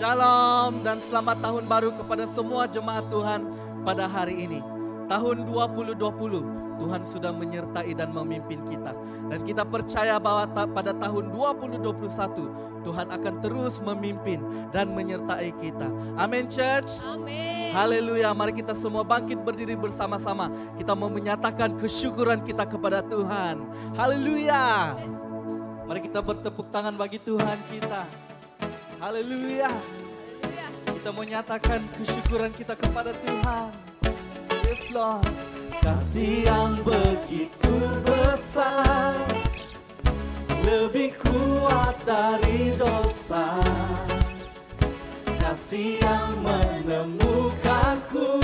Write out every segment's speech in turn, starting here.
Shalom dan selamat tahun baru kepada semua jemaat Tuhan pada hari ini. Tahun 2020 Tuhan sudah menyertai dan memimpin kita. Dan kita percaya bahwa pada tahun 2021 Tuhan akan terus memimpin dan menyertai kita. Amin church. Amin. Haleluya. Mari kita semua bangkit berdiri bersama-sama. Kita mau menyatakan kesyukuran kita kepada Tuhan. Haleluya. Mari kita bertepuk tangan bagi Tuhan kita. Haleluya. Kita mau nyatakan kesyukuran kita kepada Tuhan. Yes Lord. Kasih yang begitu besar, lebih kuat dari dosa. Kasih yang menemukanku,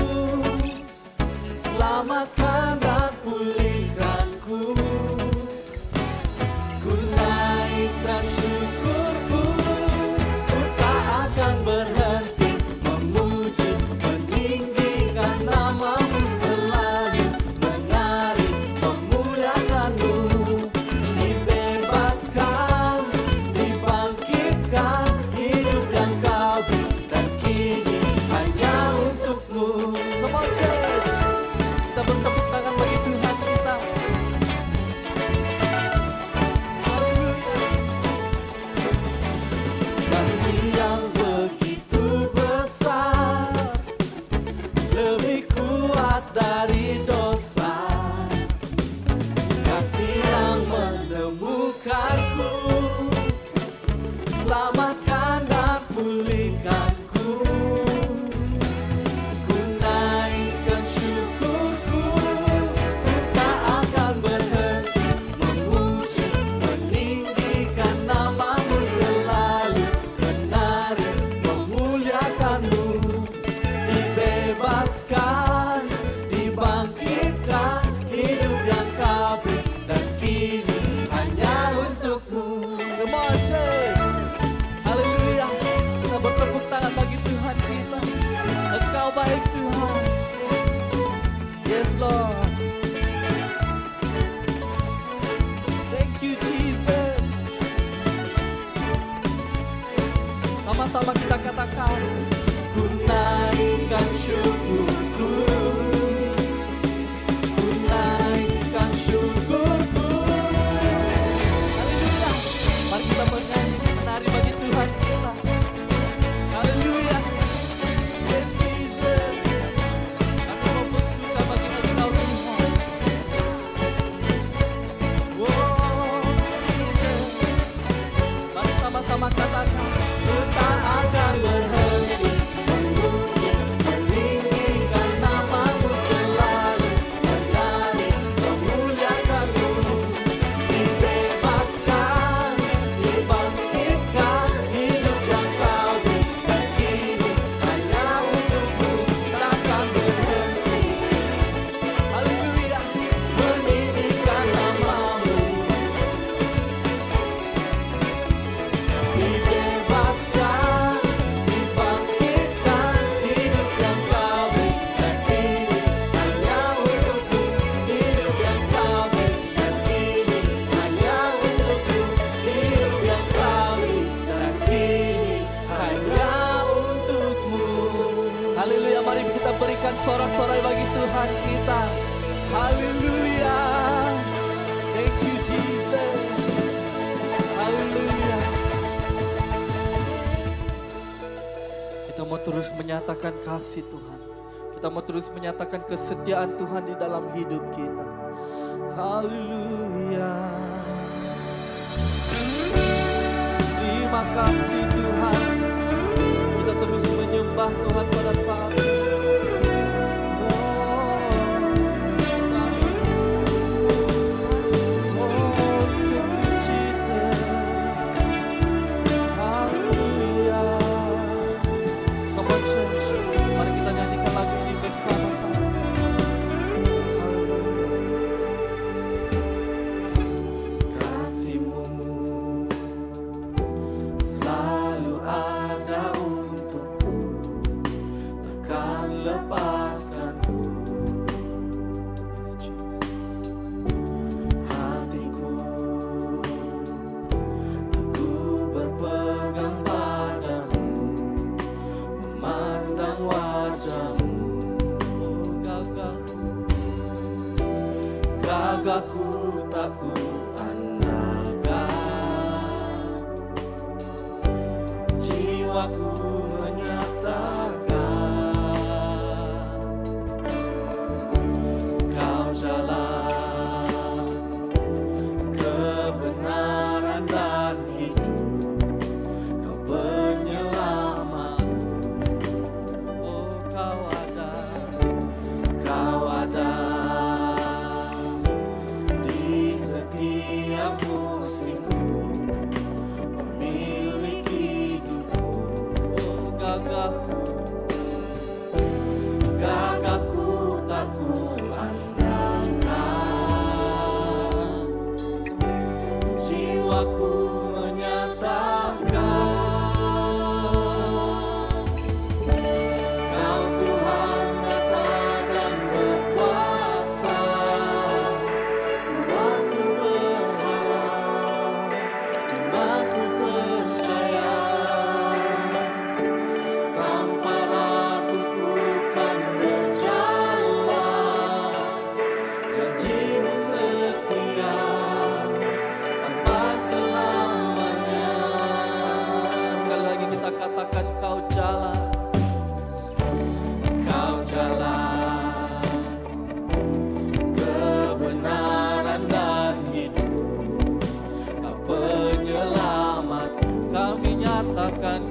selamatkan dan pulihkanku. Ku naikkan syukurku, ku tak akan berhenti memuji, meninggikan namamu selalu, menari, memuliakanmu. Dibebaskan, dibangkitkan, hidup yang kau beri, dan kini hanya untukmu. Come on church, kita bertepuk tangan bagi Tuhan kita. Kasih yang begitu besar, lebih kuat dari dosa. Kasih yang menemukanku, selamatkan dan pulihkanku. Ku naikkan syukurku, ku tak akan berhenti memuji, meninggikan namamu selalu, menari, memuliakanmu. Dibebaskan, dibangkitkan, hidup yang kau beri, dan kini hanya untukmu. Come on, church. Haleluya. Kita bertepuk tangan bagi Tuhan kita. Engkau baik Tuhan. Yes Lord. Thank you Jesus. Sama-sama kita katakan, ku naikkan syukurku, ku naikkan syukurku. Haleluya. Mari kita bernyanyi, menari bagi Tuhan kita. Haleluya. Yes Jesus. Kami mau bersuka bagi Engkau Tuhan. Wow Jesus. Mari sama-sama katakan, ku tak akan berhenti memuji, meninggikan namamu selalu, menari, memuliakanmu. Dibebaskan, dibangkitkan, hidup yang kau beri, dan kini hanya untukmu, takkan berhenti. Haleluya. Meninggikan namamu. Dibebaskan, dibangkitkan, hidup yang kau beri, dan kini hanya untukmu. Hidup yang kau beri, dan kini hanya untukmu. Hidup yang kau beri, dan kini hanya untukmu. Haleluya, mari kita berikan sorak-sorai bagi Tuhan kita. Haleluya. Thank you Jesus. Haleluya. Kita mau terus menyatakan kasih Tuhan. Kita mau terus menyatakan kesetiaan Tuhan di dalam hidup kita. Haleluya. Terima kasih Tuhan. Kita terus menyembah Tuhan pada saat ini. Mari kita nyanyikan lagu ini bersama-sama. Kasih-Mu selalu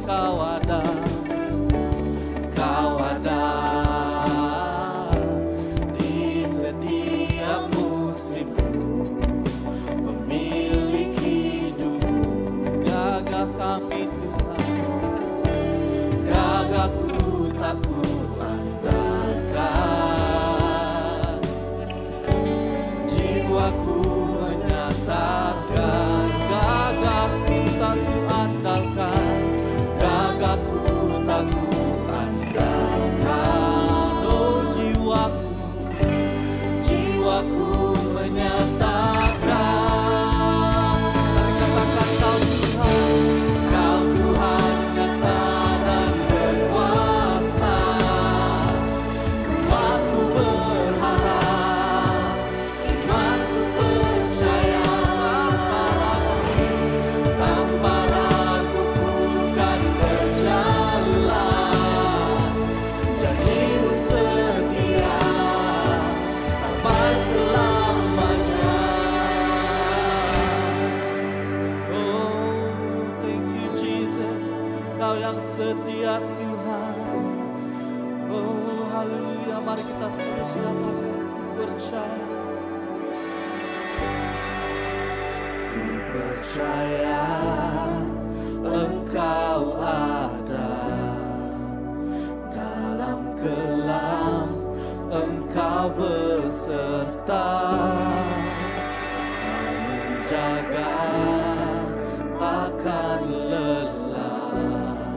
Engkau ada, Kau ada di setiap musimku, pemilik hidup. Gagah kami Tuhan, gagahku tak kuandalkan, jiwaku menyatakan, gagahku tak kuandalkan, gagahku tak kuandalkan. Oh jiwaku, jiwaku menyatakan. Katakan Kau Tuhan, Kau Tuhan nyata dan berkuasa. Imanku berharap, imanku percaya, tanpa ragu ku kan berjalan. Janji-Mu setia sampai selamanya. Oh, thank you Jesus, Kau yang setia Tuhan. Oh, haleluya, mari kita terus katakan, percaya. Ku percaya Engkau ada, dalam kelam Engkau beserta, Kau menjaga takkan lelah,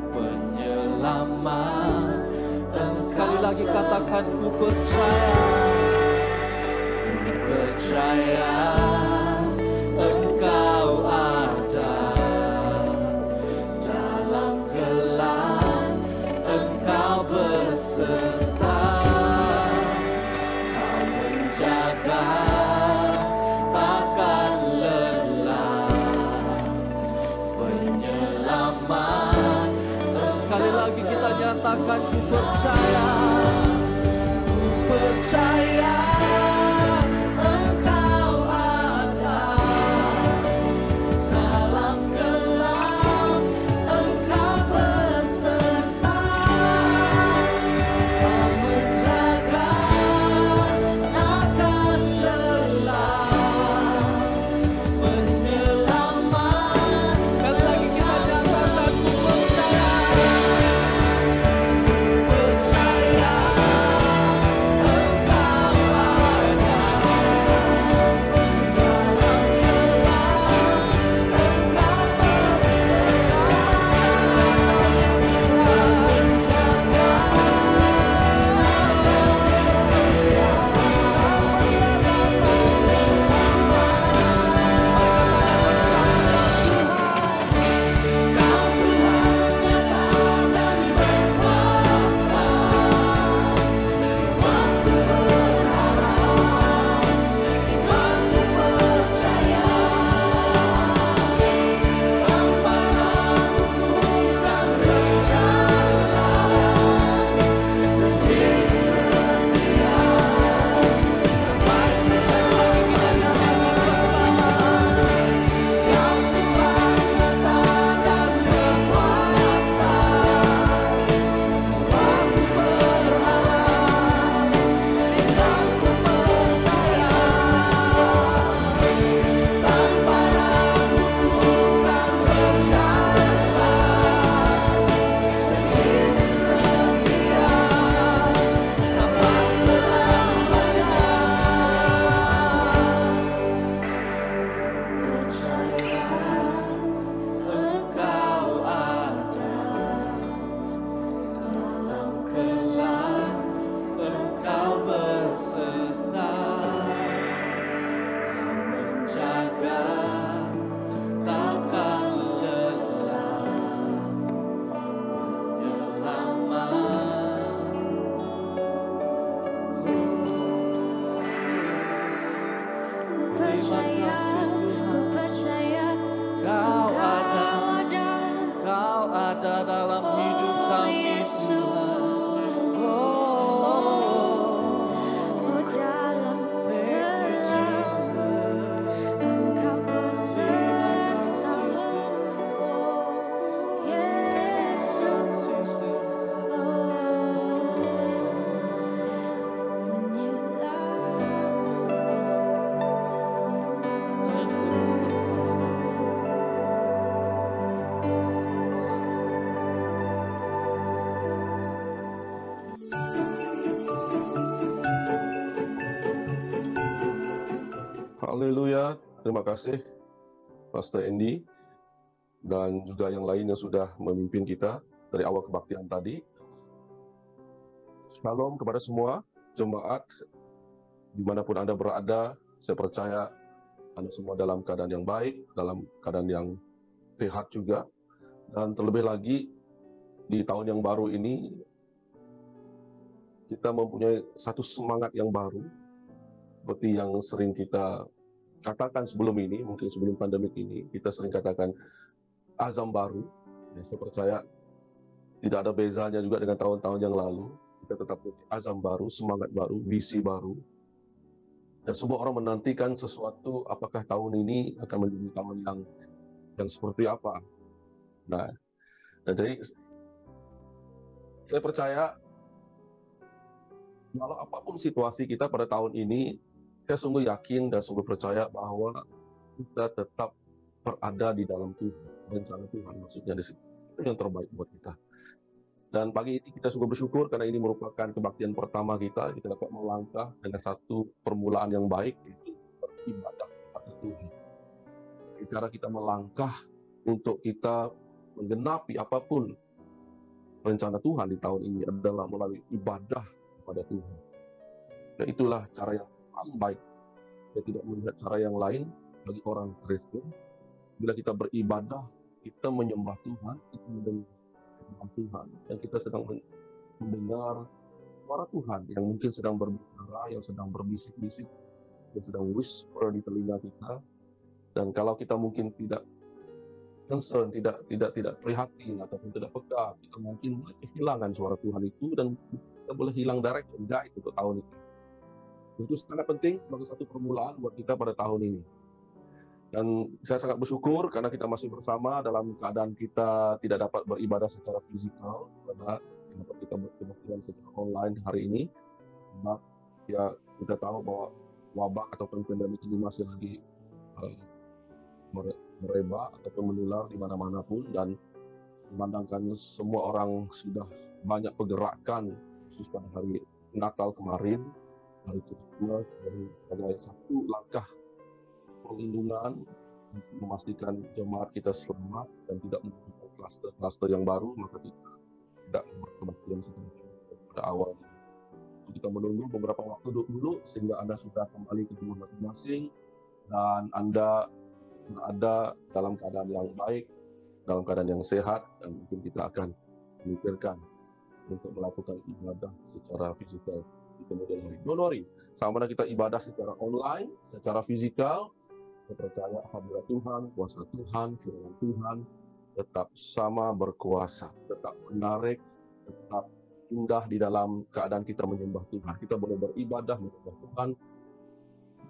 penyelamat. Sekali lagi katakan, ku percaya, ku percaya Engkau ada, dalam kelam Engkau beserta, Kau menjaga takkan lelah, penyelamat. Sekali lagi kita nyatakan, ku percaya, ku percaya Engkau ada, dalam kelam Engkau beserta, Kau menjaga takkan lelah, penyelamat. Sekali lagi kita nyatakan, ku percaya, ku percaya. kasih Pastor Andy dan juga yang lain yang sudah memimpin kita dari awal kebaktian tadi. Shalom kepada semua jemaat dimanapun Anda berada. Saya percaya Anda semua dalam keadaan yang baik, dalam keadaan yang sehat juga. Dan terlebih lagi di tahun yang baru ini kita mempunyai satu semangat yang baru, seperti yang sering kita katakan sebelum ini, mungkin sebelum pandemik ini, kita sering katakan azam baru. Ya, saya percaya tidak ada bezanya juga dengan tahun-tahun yang lalu. Kita tetap punya azam baru, semangat baru, visi baru. Dan semua orang menantikan sesuatu, apakah tahun ini akan menjadi tahun yang seperti apa. Nah, jadi saya percaya walau apapun situasi kita pada tahun ini, saya sungguh yakin dan sungguh percaya bahwa kita tetap berada di dalam Tuhan, rencana Tuhan maksudnya di situ. Itu yang terbaik buat kita. Dan pagi ini kita sungguh bersyukur karena ini merupakan kebaktian pertama kita dapat melangkah dengan satu permulaan yang baik, yaitu beribadah kepada Tuhan. Cara kita melangkah untuk kita menggenapi apapun rencana Tuhan di tahun ini adalah melalui ibadah kepada Tuhan. Dan itulah cara yang paling baik. Kita tidak melihat cara yang lain bagi orang Kristen. Bila kita beribadah, kita menyembah Tuhan, kita mendengar Tuhan, dan kita sedang mendengar suara Tuhan yang mungkin sedang berbicara, yang sedang berbisik-bisik, yang sedang whisper di telinga kita. Dan kalau kita mungkin tidak concern, tidak prihatin ataupun tidak peka, kita mungkin boleh kehilangan suara Tuhan itu dan kita boleh hilang direction guide untuk tahun itu. Itu sangat penting sebagai satu permulaan buat kita pada tahun ini. Dan saya sangat bersyukur karena kita masih bersama dalam keadaan kita tidak dapat beribadah secara fisikal, karena dapat kita berkebaktian secara online hari ini. Sebab ya kita tahu bahwa wabah ataupun pandemi ini masih lagi merebak ataupun menular di mana-mana pun, dan memandangkan semua orang sudah banyak pergerakan khusus pada hari Natal kemarin, hari Christmas, sebagai satu langkah perlindungan untuk memastikan jemaat kita selamat dan tidak menimbulkan kluster-kluster yang baru, maka kita tidak berkebaktian seperti pada awalnya. Kita menunggu beberapa waktu dulu sehingga Anda sudah kembali ke rumah masing-masing dan Anda berada dalam keadaan yang baik, dalam keadaan yang sehat, dan mungkin kita akan memikirkan untuk melakukan ibadah secara fisikal di kemudian hari. Don't worry, sama mana kita ibadah secara online, secara fisikal, saya percaya hadirat Tuhan, kuasa Tuhan, firman Tuhan tetap sama berkuasa, tetap menarik, tetap indah di dalam keadaan kita menyembah Tuhan. Kita boleh beribadah menyembah Tuhan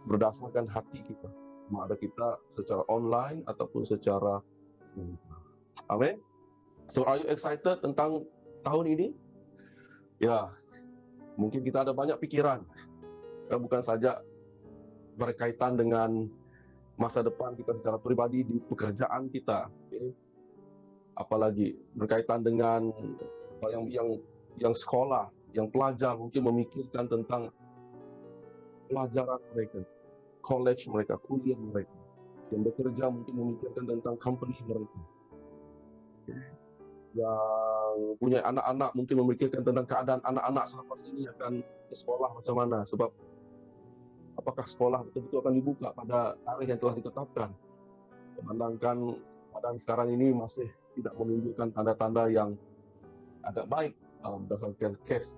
berdasarkan hati kita, sama ada kita secara online ataupun secara amin. So are you excited tentang tahun ini? Ya, mungkin kita ada banyak pikiran, bukan saja berkaitan dengan masa depan kita secara pribadi di pekerjaan kita, apalagi berkaitan dengan yang sekolah, yang pelajar mungkin memikirkan tentang pelajaran mereka, college mereka, kuliah mereka, yang bekerja mungkin memikirkan tentang company mereka, yang punya anak-anak mungkin memikirkan tentang keadaan anak-anak selepas ini akan ke sekolah macam mana, sebab apakah sekolah betul-betul akan dibuka pada tarikh yang telah ditetapkan. Memandangkan keadaan sekarang ini masih tidak menunjukkan tanda-tanda yang agak baik berdasarkan case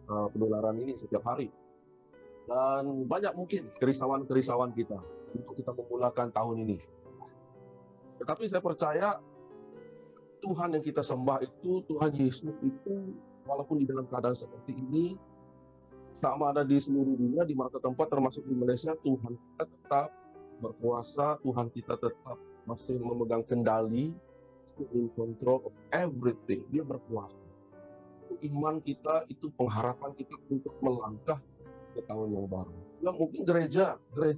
penularan ini setiap hari. Dan banyak mungkin kerisauan-kerisauan kita untuk kita memulakan tahun ini. Tetapi saya percaya Tuhan yang kita sembah itu, Tuhan Yesus itu, walaupun di dalam keadaan seperti ini, sama ada di seluruh dunia, di mana tempat termasuk di Malaysia, Tuhan kita tetap berkuasa, Tuhan kita tetap masih memegang kendali, in control of everything. Dia berkuasa. Itu iman kita, itu pengharapan kita untuk melangkah ke tahun yang baru. Ya, mungkin gereja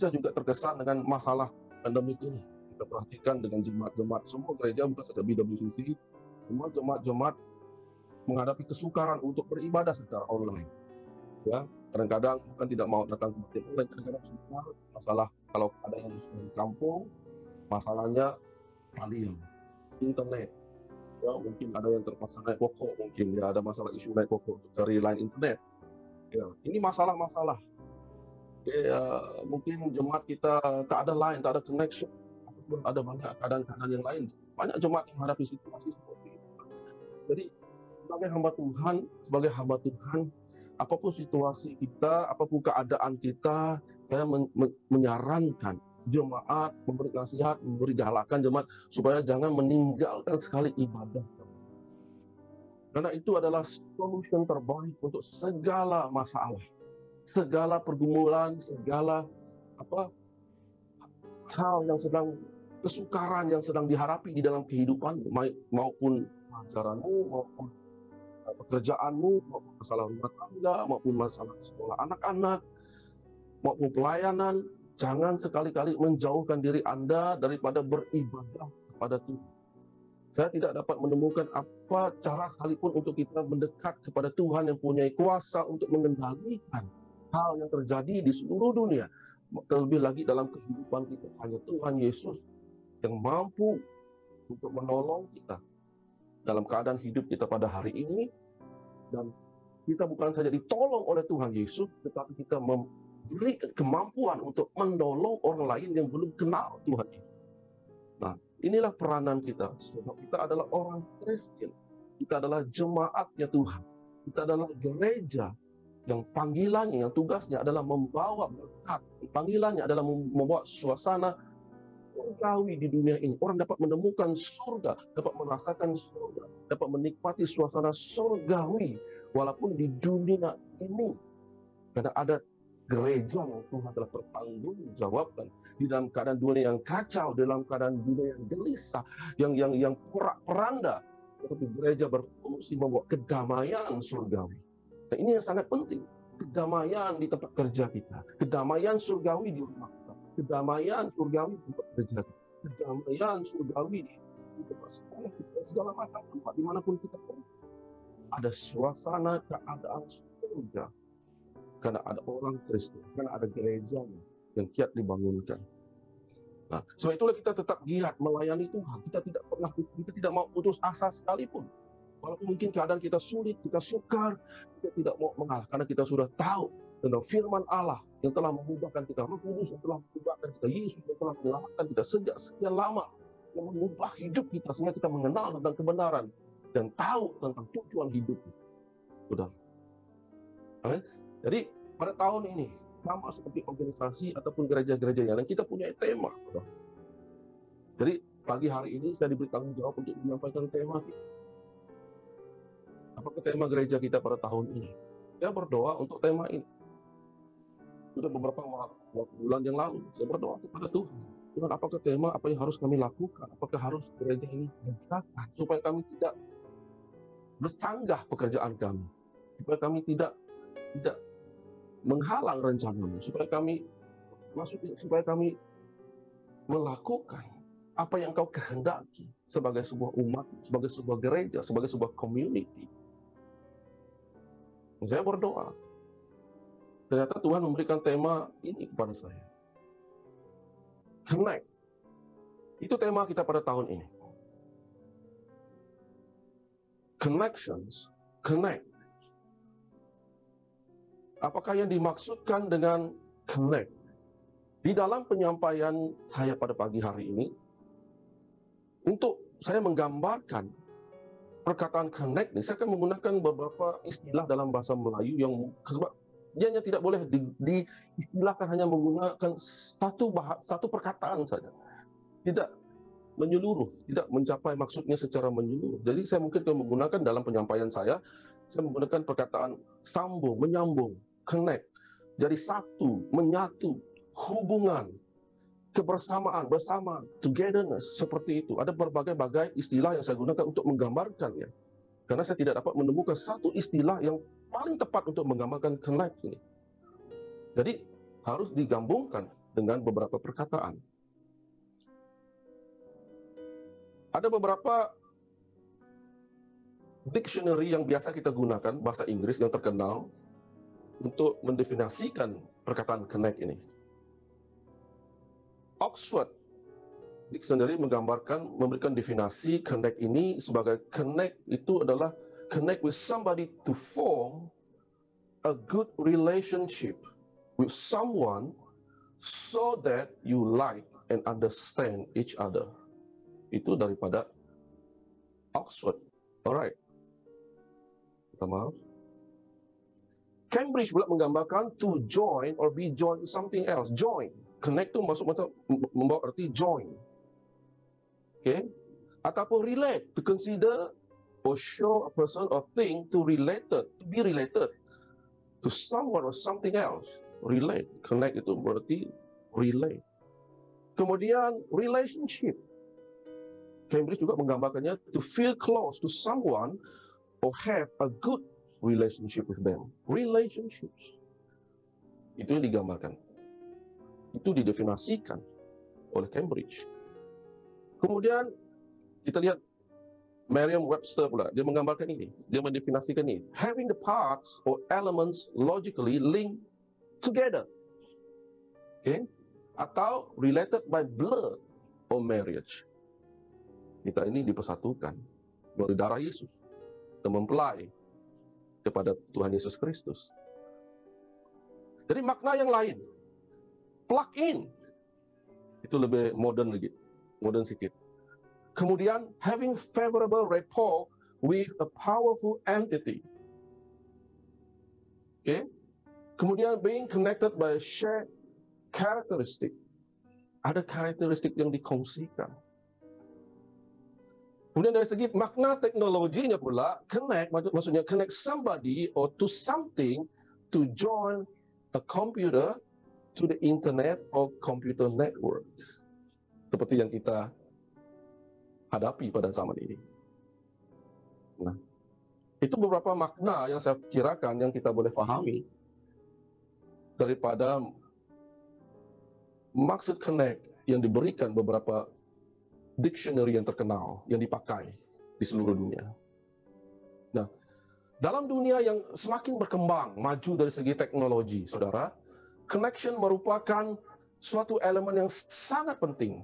juga terkesan dengan masalah pandemi ini. Kita perhatikan dengan jemaat-jemaat, semua gereja bukan saja BWCC, semua jemaat-jemaat menghadapi kesukaran untuk beribadah secara online. Ya, kadang-kadang bukan tidak mau datang ke masjid, kadang-kadang sukar masalah kalau ada yang di kampung Masalahnya talian, internet. Ya, mungkin ada yang terpaksa naik pokok, mungkin ya ada masalah isu naik pokok untuk cari line internet. Ya, ini masalah-masalah. Ya, mungkin jemaat kita tak ada line, tak ada connection, ataupun ada banyak keadaan-keadaan yang lain. Banyak jemaat yang menghadapi situasi seperti itu. Jadi sebagai hamba Tuhan, apapun situasi kita, apapun keadaan kita, saya menyarankan jemaat, memberi nasihat, memberi galakan jemaat supaya jangan meninggalkan sekali ibadah. Karena itu adalah solution terbaik untuk segala masalah, segala pergumulan, segala hal yang sedang kesukaran yang sedang dihadapi di dalam kehidupan, maupun ajaranmu, maupun pekerjaanmu, maupun masalah rumah tangga, maupun masalah sekolah anak-anak, maupun pelayanan. Jangan sekali-kali menjauhkan diri Anda daripada beribadah kepada Tuhan. Saya tidak dapat menemukan apa cara sekalipun untuk kita mendekat kepada Tuhan yang punya kuasa untuk mengendalikan hal yang terjadi di seluruh dunia. Terlebih lagi dalam kehidupan kita, hanya Tuhan Yesus yang mampu untuk menolong kita dalam keadaan hidup kita pada hari ini. Dan kita bukan saja ditolong oleh Tuhan Yesus, tetapi kita memberi kemampuan untuk menolong orang lain yang belum kenal Tuhan Yesus. Nah, inilah peranan kita. Sebab kita adalah orang Kristen. Kita adalah jemaatnya Tuhan. Kita adalah gereja yang panggilannya, yang tugasnya adalah membawa berkat. Panggilannya adalah membawa suasana surgawi di dunia ini. Orang dapat menemukan surga, dapat merasakan surga, dapat menikmati suasana surgawi walaupun di dunia ini. Karena ada gereja yang Tuhan telah bertanggungjawabkan di dalam keadaan dunia yang kacau, dalam keadaan dunia yang gelisah, yang porak-poranda, tetapi gereja berfungsi membawa kedamaian surgawi. Nah, ini yang sangat penting. Kedamaian di tempat kerja kita, kedamaian surgawi di rumah kita, kedamaian surgawi di tempat kerja kita, kedamaian surgawi di tempat sekolah kita, segala macam tempat dimanapun kita pergi. Ada suasana keadaan surga. Karena ada orang Kristen, karena ada gereja yang kiat dibangunkan. Nah, sebab itulah kita tetap giat melayani Tuhan. Kita tidak mau putus asa sekalipun. Walaupun mungkin keadaan kita sulit, kita sukar, kita tidak mau mengalah. Karena kita sudah tahu tentang firman Allah yang telah mengubahkan kita, Roh Kudus yang telah mengubahkan kita, Yesus yang telah menyelamatkan kita sejak sekian lama, yang mengubah hidup kita sehingga kita mengenal tentang kebenaran dan tahu tentang tujuan hidup. Sudah. Amin. Jadi pada tahun ini, sama seperti organisasi ataupun gereja-gereja yang lain, kita punya tema. Jadi pagi hari ini saya diberi tanggung jawab untuk menyampaikan tema kita. Apakah tema gereja kita pada tahun ini? Saya berdoa untuk tema ini. Sudah beberapa bulan yang lalu, saya berdoa kepada Tuhan. Tuhan, apakah tema, apa yang harus kami lakukan? Apakah harus gereja ini digerakkan supaya kami tidak bersanggah pekerjaan kami, supaya kami tidak menghalang rencanamu, supaya kami melakukan apa yang Kau kehendaki sebagai sebuah umat, sebagai sebuah gereja, sebagai sebuah community. Saya berdoa. Ternyata Tuhan memberikan tema ini kepada saya. Connect. Itu tema kita pada tahun ini. Connections, connect. Apakah yang dimaksudkan dengan connect? Di dalam penyampaian saya pada pagi hari ini, untuk saya menggambarkan perkataan connect ini, saya akan menggunakan beberapa istilah dalam bahasa Melayu yang sebab dia hanya tidak boleh diistilahkan hanya menggunakan satu perkataan saja. Tidak menyeluruh, tidak mencapai maksudnya secara menyeluruh. Jadi saya mungkin akan menggunakan dalam penyampaian saya menggunakan perkataan sambung, menyambung, connect. Jadi satu, menyatu, hubungan, kebersamaan, bersama, togetherness, seperti itu. Ada berbagai-bagai istilah yang saya gunakan untuk menggambarkannya. Karena saya tidak dapat menemukan satu istilah yang paling tepat untuk menggambarkan connect ini. Jadi harus digabungkan dengan beberapa perkataan. Ada beberapa dictionary yang biasa kita gunakan, bahasa Inggris yang terkenal, untuk mendefinisikan perkataan connect ini. Oxford Dictionary memberikan definisi connect ini sebagai connect itu adalah connect with somebody to form a good relationship with someone so that you like and understand each other. Itu daripada Oxford. Alright. Minta maaf. Cambridge pula menggambarkan to join or be joined to something else. Join. Connect tu membawa arti join. Okay? Ataupun relate, to consider or show a person or thing to be related to someone or something else. Relate. Connect itu berarti relate. Kemudian relationship. Cambridge juga menggambarkannya to feel close to someone or have a good relationship with them. Relationships. Itu yang digambarkan. Itu didefinisikan oleh Cambridge. Kemudian kita lihat Merriam-Webster pula, dia menggambarkan ini, dia mendefinisikan ini. Having the parts or elements logically linked together. Okay? Atau related by blood or marriage. Kita ini dipersatukan melalui darah Yesus dan mempelai kepada Tuhan Yesus Kristus. Jadi makna yang lain, plug in, itu lebih modern lagi, modern sedikit. Kemudian having favorable rapport with a powerful entity. Okay? Kemudian being connected by a shared characteristic. Ada karakteristik yang dikongsikan. Kemudian dari segi makna teknologinya pula, connect maksudnya connect somebody or to something to join a computer to the internet or computer network. Seperti yang kita hadapi pada zaman ini. Nah, itu beberapa makna yang saya kirakan yang kita boleh fahami daripada maksud connect yang diberikan beberapa dictionary yang terkenal yang dipakai di seluruh dunia. Nah, dalam dunia yang semakin berkembang, maju dari segi teknologi, saudara, connection merupakan suatu elemen yang sangat penting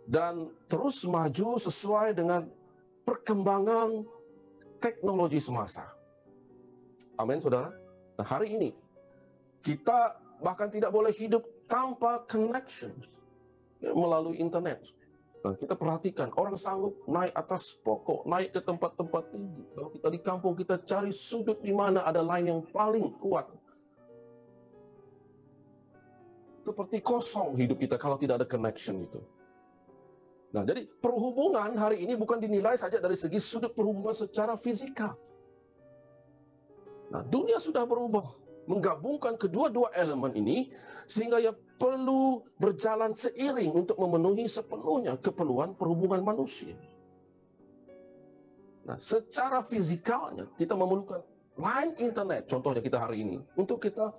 dan terus maju sesuai dengan perkembangan teknologi semasa. Amin, saudara. Nah, hari ini kita bahkan tidak boleh hidup tanpa connections melalui internet. Nah, kita perhatikan, orang sanggup naik atas pokok, naik ke tempat-tempat tinggi. Kalau kita di kampung, kita cari sudut di mana ada line yang paling kuat. Seperti kosong hidup kita kalau tidak ada connection itu. Nah, jadi perhubungan hari ini bukan dinilai saja dari segi sudut perhubungan secara fisikal. Nah, dunia sudah berubah, menggabungkan kedua-dua elemen ini sehingga ia perlu berjalan seiring untuk memenuhi sepenuhnya keperluan perhubungan manusia. Nah, secara fisikalnya kita memerlukan line internet, contohnya kita hari ini, untuk kita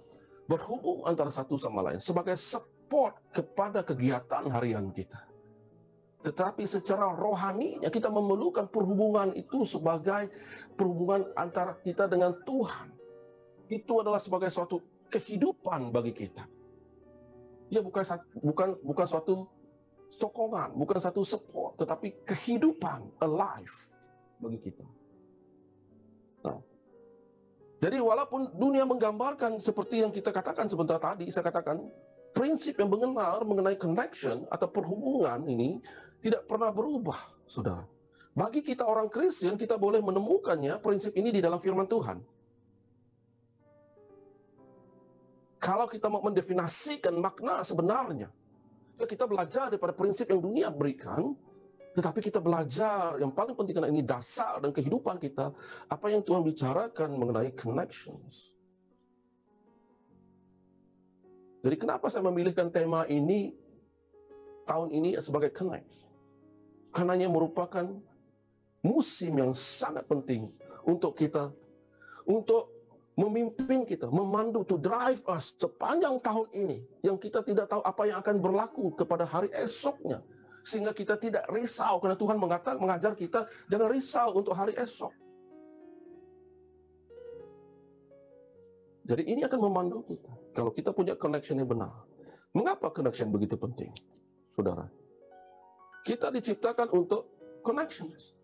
berhubung antara satu sama lain sebagai support kepada kegiatan harian kita. Tetapi secara rohaninya kita memerlukan perhubungan itu sebagai perhubungan antara kita dengan Tuhan. Itu adalah sebagai suatu kehidupan bagi kita. Ya, bukan suatu sokongan, bukan satu support, tetapi kehidupan, alive bagi kita. Nah, jadi walaupun dunia menggambarkan seperti yang kita katakan sebentar tadi, saya katakan prinsip yang benar mengenai connection atau perhubungan ini tidak pernah berubah, saudara. Bagi kita orang Kristen, kita boleh menemukannya prinsip ini di dalam firman Tuhan. Kalau kita mau mendefinisikan makna sebenarnya, ya kita belajar daripada prinsip yang dunia berikan, tetapi kita belajar yang paling penting karena ini dasar dan kehidupan kita, apa yang Tuhan bicarakan mengenai connections. Jadi kenapa saya memilihkan tema ini tahun ini sebagai connect? Karena ini merupakan musim yang sangat penting untuk kita, untuk memimpin kita, memandu, to drive us sepanjang tahun ini, yang kita tidak tahu apa yang akan berlaku kepada hari esoknya, sehingga kita tidak risau, karena Tuhan mengajar kita jangan risau untuk hari esok. Jadi ini akan memandu kita, kalau kita punya connection yang benar. Mengapa connection begitu penting? saudara. Kita diciptakan untuk connections.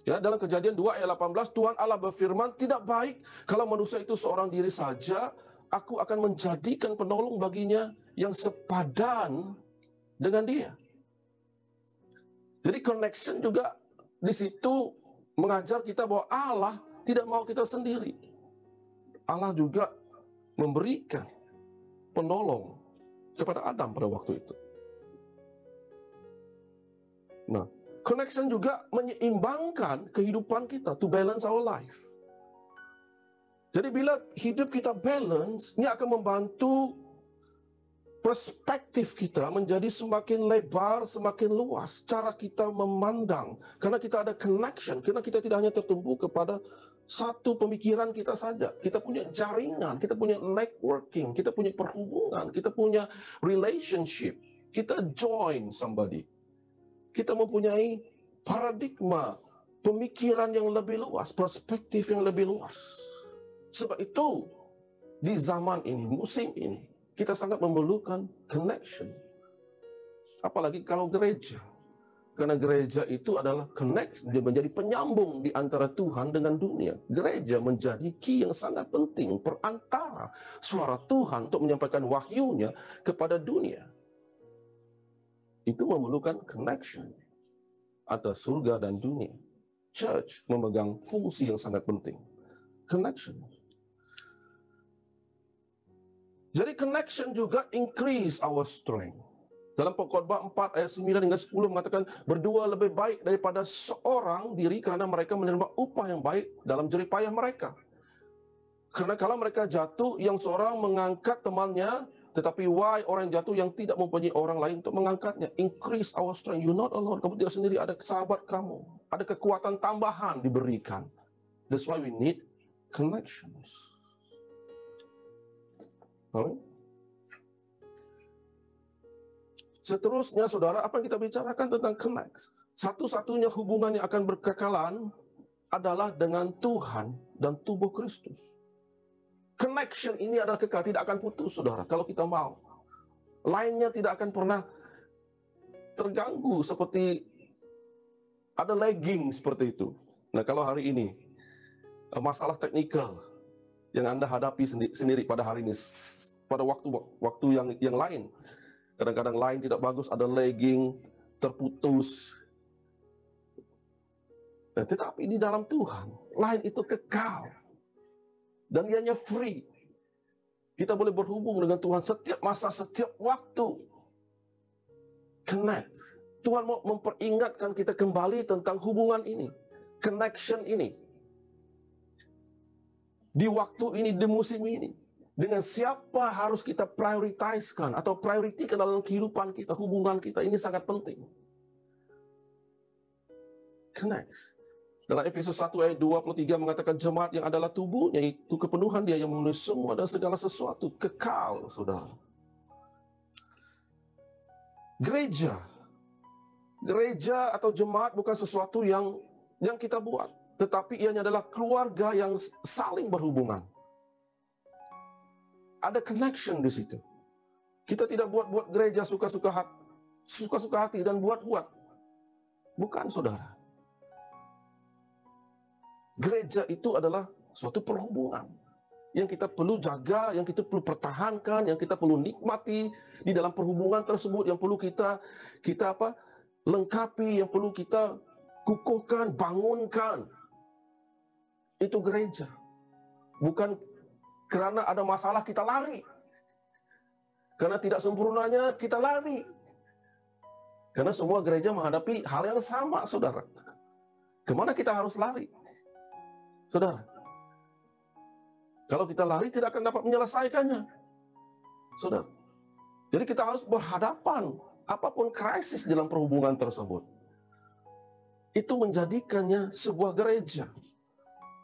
Ya, dalam Kejadian 2 ayat 18, Tuhan Allah berfirman, tidak baik kalau manusia itu seorang diri saja, aku akan menjadikan penolong baginya yang sepadan dengan dia. Jadi connection juga di situ mengajar kita bahwa Allah tidak mau kita sendiri. Allah juga memberikan penolong kepada Adam pada waktu itu. Nah, connection juga menyeimbangkan kehidupan kita, to balance our life. Jadi bila hidup kita balance, ini akan membantu perspektif kita menjadi semakin lebar, semakin luas. Cara kita memandang, karena kita ada connection, karena kita tidak hanya tertumpu kepada satu pemikiran kita saja. Kita punya jaringan, kita punya networking, kita punya perhubungan, kita punya relationship. Kita join somebody. Kita mempunyai paradigma, pemikiran yang lebih luas, perspektif yang lebih luas. Sebab itu, di zaman ini, musim ini, kita sangat memerlukan connection. Apalagi kalau gereja. Karena gereja itu adalah connection, dia menjadi penyambung di antara Tuhan dengan dunia. Gereja menjadi key yang sangat penting, perantara suara Tuhan untuk menyampaikan wahyunya kepada dunia. Itu memerlukan connection antara surga dan dunia. Church memegang fungsi yang sangat penting. Connection. Jadi connection juga increase our strength. Dalam Pengkhotbah 4 ayat 9 hingga 10 mengatakan, berdua lebih baik daripada seorang diri karena mereka menerima upah yang baik dalam jerih payah mereka. Karena kalau mereka jatuh, yang seorang mengangkat temannya, tetapi why orang jatuh yang tidak mempunyai orang lain untuk mengangkatnya. Increase our strength. You're not alone. Kamu tidak sendiri. Ada sahabat kamu. Ada kekuatan tambahan diberikan. That's why we need connections. Seterusnya, saudara, apa yang kita bicarakan tentang connect? Satu-satunya hubungan yang akan berkekalan adalah dengan Tuhan dan tubuh Kristus. Connection ini adalah kekal, tidak akan putus, saudara, kalau kita mau. Lainnya tidak akan pernah terganggu, seperti ada lagging seperti itu. Nah, kalau hari ini, masalah teknikal yang Anda hadapi sendiri pada hari ini, pada waktu yang lain, kadang-kadang lain tidak bagus, ada lagging, terputus. Nah, tetapi di dalam Tuhan, lain itu kekal. Dan ianya free. Kita boleh berhubung dengan Tuhan setiap masa, setiap waktu. Connect. Tuhan mau memperingatkan kita kembali tentang hubungan ini. Connection ini. Di waktu ini, di musim ini. Dengan siapa harus kita prioritaskan atau prioritikan dalam kehidupan kita, hubungan kita. Ini sangat penting. Connect. Dalam Efesus 1 ayat 23 mengatakan jemaat yang adalah tubuhnya itu kepenuhan dia yang memenuhi semua dan segala sesuatu. Kekal, saudara. Gereja atau jemaat bukan sesuatu yang kita buat. Tetapi ianya adalah keluarga yang saling berhubungan. Ada connection di situ. Kita tidak buat gereja suka-suka hati dan buat-buat. Bukan, saudara. Gereja itu adalah suatu perhubungan yang kita perlu jaga, yang kita perlu pertahankan, yang kita perlu nikmati di dalam perhubungan tersebut, yang perlu kita lengkapi, yang perlu kita kukuhkan, bangunkan. Itu gereja. Bukan karena ada masalah kita lari. Karena tidak sempurnanya kita lari. Karena semua gereja menghadapi hal yang sama, saudara. Kemana kita harus lari? Saudara, kalau kita lari tidak akan dapat menyelesaikannya. Saudara, jadi kita harus berhadapan apapun krisis dalam perhubungan tersebut. Itu menjadikannya sebuah gereja.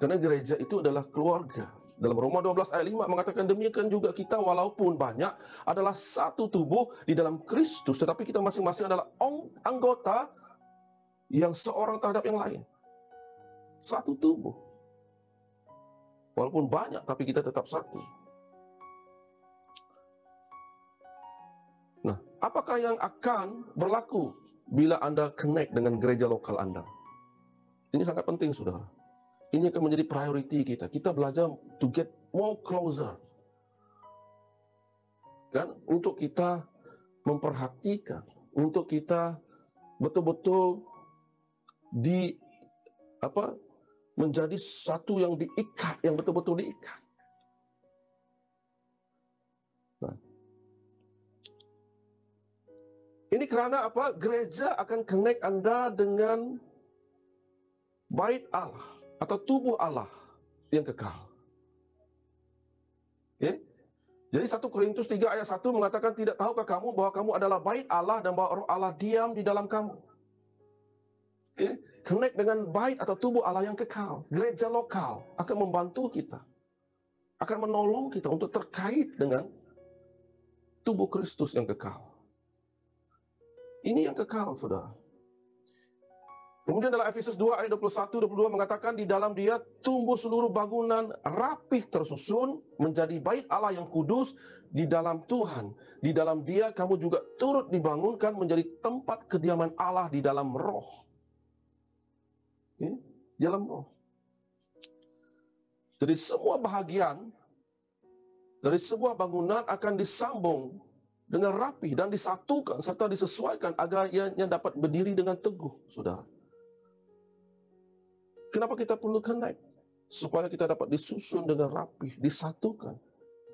Karena gereja itu adalah keluarga. Dalam Roma 12 ayat 5 mengatakan demikian juga kita walaupun banyak adalah satu tubuh di dalam Kristus. Tetapi kita masing-masing adalah anggota yang seorang terhadap yang lain. Satu tubuh. Walaupun banyak, tapi kita tetap satu. Nah, apakah yang akan berlaku bila Anda connect dengan gereja lokal Anda? Ini sangat penting, saudara. Ini akan menjadi priority kita. Kita belajar to get more closer. Kan? Untuk kita memperhatikan, untuk kita betul-betul menjadi satu yang diikat, yang betul-betul diikat. Nah, ini karena apa? Gereja akan connect Anda dengan bait Allah atau tubuh Allah yang kekal. Okay? Jadi 1 Korintus 3 ayat 1 mengatakan, tidak tahukah kamu bahwa kamu adalah bait Allah dan bahwa roh Allah diam di dalam kamu. Okay? Connect dengan bait atau tubuh Allah yang kekal. Gereja lokal akan membantu kita, akan menolong kita untuk terkait dengan tubuh Kristus yang kekal. Ini yang kekal, saudara. Kemudian dalam Efesus 2 ayat 21-22 mengatakan, di dalam Dia tumbuh seluruh bangunan rapih tersusun menjadi bait Allah yang kudus di dalam Tuhan. Di dalam Dia kamu juga turut dibangunkan menjadi tempat kediaman Allah di dalam roh. Di dalam roh. Jadi semua bahagian dari sebuah bangunan akan disambung dengan rapi dan disatukan serta disesuaikan agar ianya dapat berdiri dengan teguh, saudara. Kenapa kita perlu connect? Supaya kita dapat disusun dengan rapi, disatukan.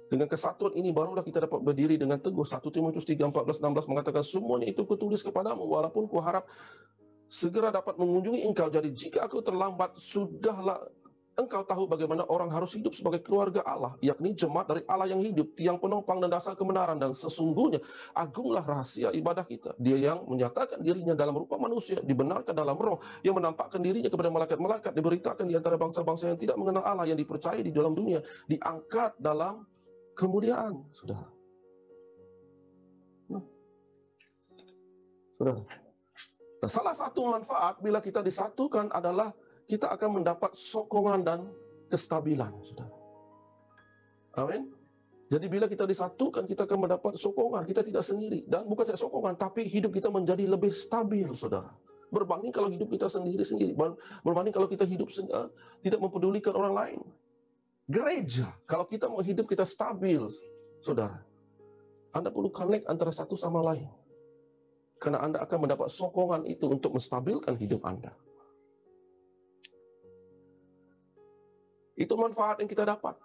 Dengan kesatuan ini barulah kita dapat berdiri dengan teguh. 1 Timotius 3, 14, 16 mengatakan, semuanya itu kutulis kepadamu, walaupun kuharap segera dapat mengunjungi engkau. Jadi jika aku terlambat, sudahlah engkau tahu bagaimana orang harus hidup sebagai keluarga Allah, yakni jemaat dari Allah yang hidup, tiang penopang dan dasar kebenaran. Dan sesungguhnya agunglah rahasia ibadah kita. Dia yang menyatakan dirinya dalam rupa manusia, dibenarkan dalam roh, yang menampakkan dirinya kepada malaikat-malaikat, diberitakan di antara bangsa-bangsa yang tidak mengenal Allah, yang dipercayai di dalam dunia, diangkat dalam kemuliaan, saudara. Saudara. Nah, salah satu manfaat bila kita disatukan adalah kita akan mendapat sokongan dan kestabilan, saudara. Amin. Jadi bila kita disatukan, kita akan mendapat sokongan. Kita tidak sendiri. Dan bukan saja sokongan, tapi hidup kita menjadi lebih stabil, saudara. Berbanding kalau hidup kita sendiri-sendiri. Berbanding kalau kita hidup tidak mempedulikan orang lain. Gereja, kalau kita mau hidup kita stabil, saudara, Anda perlu connect antara satu sama lain. Karena Anda akan mendapat sokongan itu untuk menstabilkan hidup Anda. Itu manfaat yang kita dapat.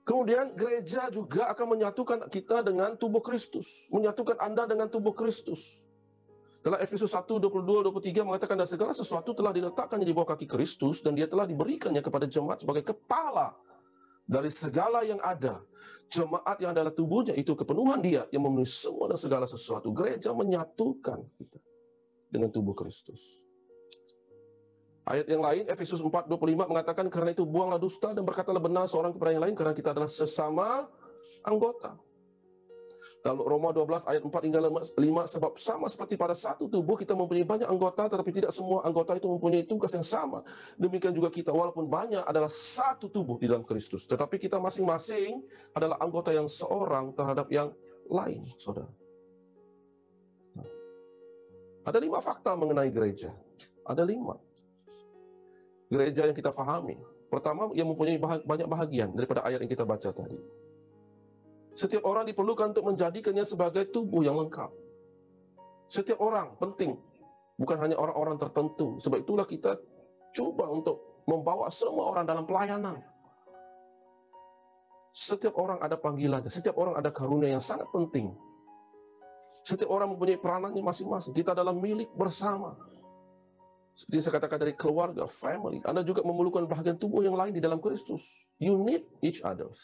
Kemudian gereja juga akan menyatukan kita dengan tubuh Kristus. Menyatukan Anda dengan tubuh Kristus. Dalam Efesus 1, 22-23 mengatakan, dan segala sesuatu telah diletakkannya di bawah kaki Kristus, dan Dia telah diberikannya kepada jemaat sebagai kepala dari segala yang ada. Jemaat yang adalah tubuhnya, itu kepenuhan Dia yang memenuhi semua dan segala sesuatu. Gereja menyatukan kita dengan tubuh Kristus. Ayat yang lain, Efesus 4:25 mengatakan, karena itu buanglah dusta dan berkatalah benar seorang kepada yang lain, karena kita adalah sesama anggota. Lalu Roma 12 ayat 4 hingga 5, sebab sama seperti pada satu tubuh kita mempunyai banyak anggota, tetapi tidak semua anggota itu mempunyai tugas yang sama. Demikian juga kita, walaupun banyak, adalah satu tubuh di dalam Kristus. Tetapi kita masing-masing adalah anggota yang seorang terhadap yang lain, saudara. Nah, ada 5 fakta mengenai gereja. Ada 5. Gereja yang kita fahami. Pertama, yang mempunyai banyak bahagian daripada ayat yang kita baca tadi. Setiap orang diperlukan untuk menjadikannya sebagai tubuh yang lengkap. Setiap orang penting, bukan hanya orang-orang tertentu. Sebab itulah kita coba untuk membawa semua orang dalam pelayanan. Setiap orang ada panggilannya, setiap orang ada karunia yang sangat penting. Setiap orang mempunyai peranannya masing-masing. Kita adalah milik bersama. Seperti yang saya katakan dari keluarga, family. Anda juga memerlukan bahagian tubuh yang lain di dalam Kristus. You need each others.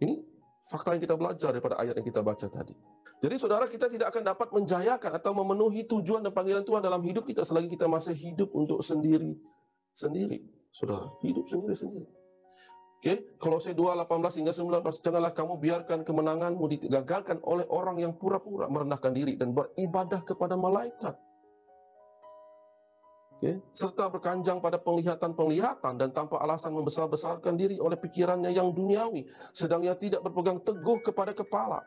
Ini fakta yang kita belajar daripada ayat yang kita baca tadi. Jadi saudara, kita tidak akan dapat menjayakan atau memenuhi tujuan dan panggilan Tuhan dalam hidup kita selagi kita masih hidup untuk sendiri-sendiri. Saudara, hidup sendiri-sendiri. Oke, Kolose 2:18 hingga 19, janganlah kamu biarkan kemenanganmu digagalkan oleh orang yang pura-pura merendahkan diri dan beribadah kepada malaikat. serta berkanjang pada penglihatan-penglihatan dan tanpa alasan membesar-besarkan diri oleh pikirannya yang duniawi, sedang ia tidak berpegang teguh kepada kepala,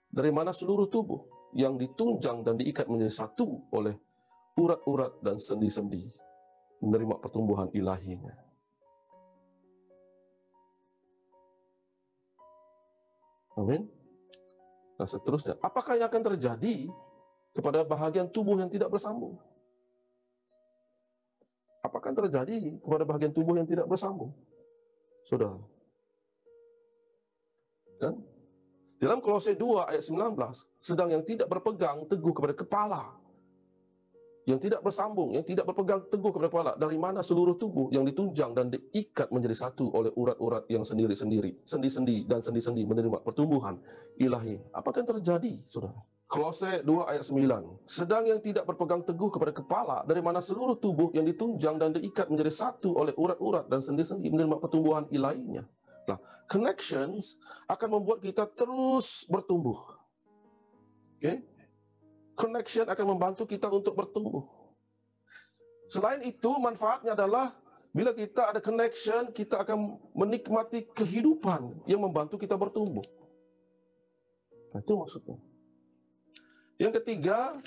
dari mana seluruh tubuh yang ditunjang dan diikat menjadi satu oleh urat-urat dan sendi-sendi menerima pertumbuhan ilahinya. Amin. Nah, seterusnya, apakah yang akan terjadi kepada bahagian tubuh yang tidak bersambung? Apakah yang terjadi kepada bahagian tubuh yang tidak bersambung? Saudara. Kan? Dalam Kolose 2 ayat 19, sedang yang tidak berpegang teguh kepada kepala, yang tidak bersambung, yang tidak berpegang teguh kepada kepala, dari mana seluruh tubuh yang ditunjang dan diikat menjadi satu oleh urat-urat yang sendiri-sendiri, sendi-sendi dan sendi-sendi menerima pertumbuhan ilahi. Apakah yang terjadi, saudara? Kolose 2 ayat 9, sedang yang tidak berpegang teguh kepada kepala, dari mana seluruh tubuh yang ditunjang dan diikat menjadi satu oleh urat-urat dan sendi-sendi menerima pertumbuhan ilahinya. Nah, connections akan membuat kita terus bertumbuh. Connection akan membantu kita untuk bertumbuh. Selain itu, manfaatnya adalah bila kita ada connection, kita akan menikmati kehidupan yang membantu kita bertumbuh. Nah, itu maksudnya. Yang ketiga,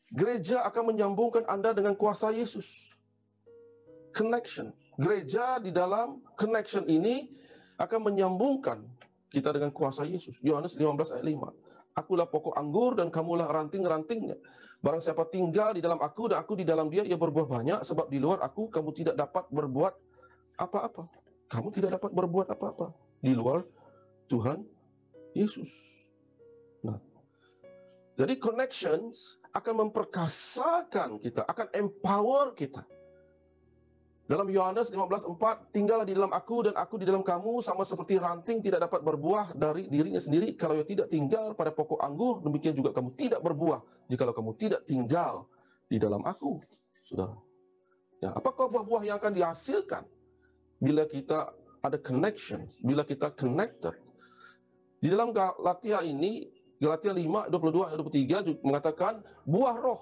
gereja akan menyambungkan Anda dengan kuasa Yesus. Connection. Gereja di dalam connection ini akan menyambungkan kita dengan kuasa Yesus. Yohanes 15 ayat 5. Akulah pokok anggur dan kamulah ranting-rantingnya. Barang siapa tinggal di dalam aku dan aku di dalam dia, ia berbuah banyak, sebab di luar aku kamu tidak dapat berbuat apa-apa. Kamu tidak dapat berbuat apa-apa di luar Tuhan Yesus. Nah, jadi connections akan memperkasakan kita, akan empower kita. Dalam Yohanes 15:4, tinggallah di dalam aku dan aku di dalam kamu, sama seperti ranting tidak dapat berbuah dari dirinya sendiri kalau ia tidak tinggal pada pokok anggur, demikian juga kamu tidak berbuah jikalau kamu tidak tinggal di dalam aku. Saudara. Ya, apakah buah-buah yang akan dihasilkan bila kita ada connections, bila kita connected? Di dalam Galatia ini, Galatia 5, 22, 23 mengatakan buah roh.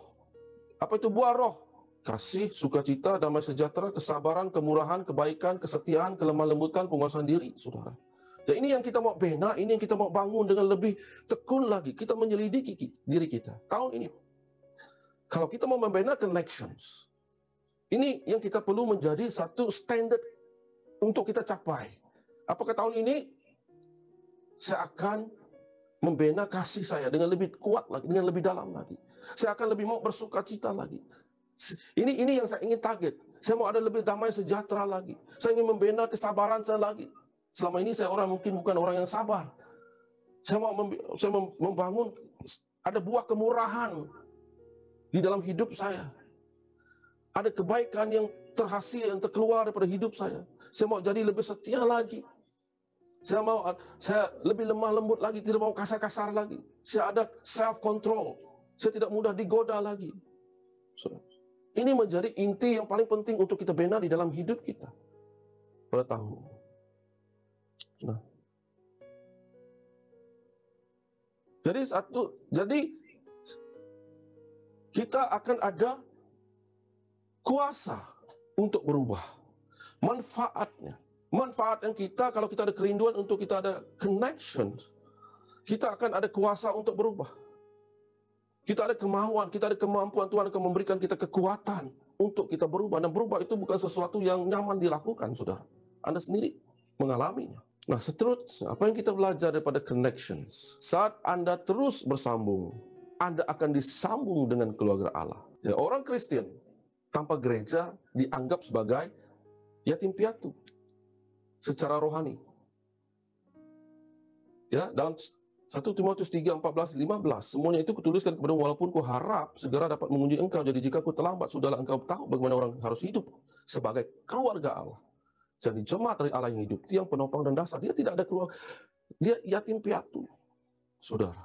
Apa itu buah roh? Kasih, sukacita, damai sejahtera, kesabaran, kemurahan, kebaikan, kesetiaan, kelemah lembutan, penguasaan diri, saudara. Dan ini yang kita mau bina, ini yang kita mau bangun dengan lebih tekun lagi. Kita menyelidiki diri kita. Tahun ini, kalau kita mau membina connections, ini yang kita perlu menjadi satu standar untuk kita capai. Apakah tahun ini saya akan membina kasih saya dengan lebih kuat lagi, dengan lebih dalam lagi. Saya akan lebih mau bersukacita lagi. Ini yang saya ingin target. Saya mau ada lebih damai sejahtera lagi. Saya ingin membina kesabaran saya lagi. Selama ini saya mungkin bukan orang yang sabar. Saya mau membangun ada buah kemurahan di dalam hidup saya. Ada kebaikan yang terhasil, yang terkeluar daripada hidup saya. Saya mau jadi lebih setia lagi. Saya lebih lemah lembut lagi, tidak mau kasar-kasar lagi. Saya ada self-control. Saya tidak mudah digoda lagi. Ini menjadi inti yang paling penting untuk kita bina di dalam hidup kita pada tahun ini. Nah, jadi kita akan ada kuasa untuk berubah. Manfaat yang kita, kalau kita ada kerinduan untuk kita ada connections, kita akan ada kuasa untuk berubah. Kita ada kemauan, kita ada kemampuan, Tuhan akan memberikan kita kekuatan untuk kita berubah. Dan berubah itu bukan sesuatu yang nyaman dilakukan, saudara. Anda sendiri mengalaminya. Nah, seterusnya, apa yang kita belajar daripada connections? Saat Anda terus bersambung, Anda akan disambung dengan keluarga Allah. Ya, orang Kristen tanpa gereja dianggap sebagai yatim piatu secara rohani. Ya, dalam 1 Timotius 3, 14, 15. Semuanya itu kutuliskan kepada walaupun ku harap segera dapat mengunjungi engkau. Jadi jika ku terlambat, sudahlah engkau tahu bagaimana orang harus hidup sebagai keluarga Allah. Jadi jemaat dari Allah yang hidup, tiang penopang dan dasar. Dia tidak ada keluarga. Dia yatim piatu, saudara.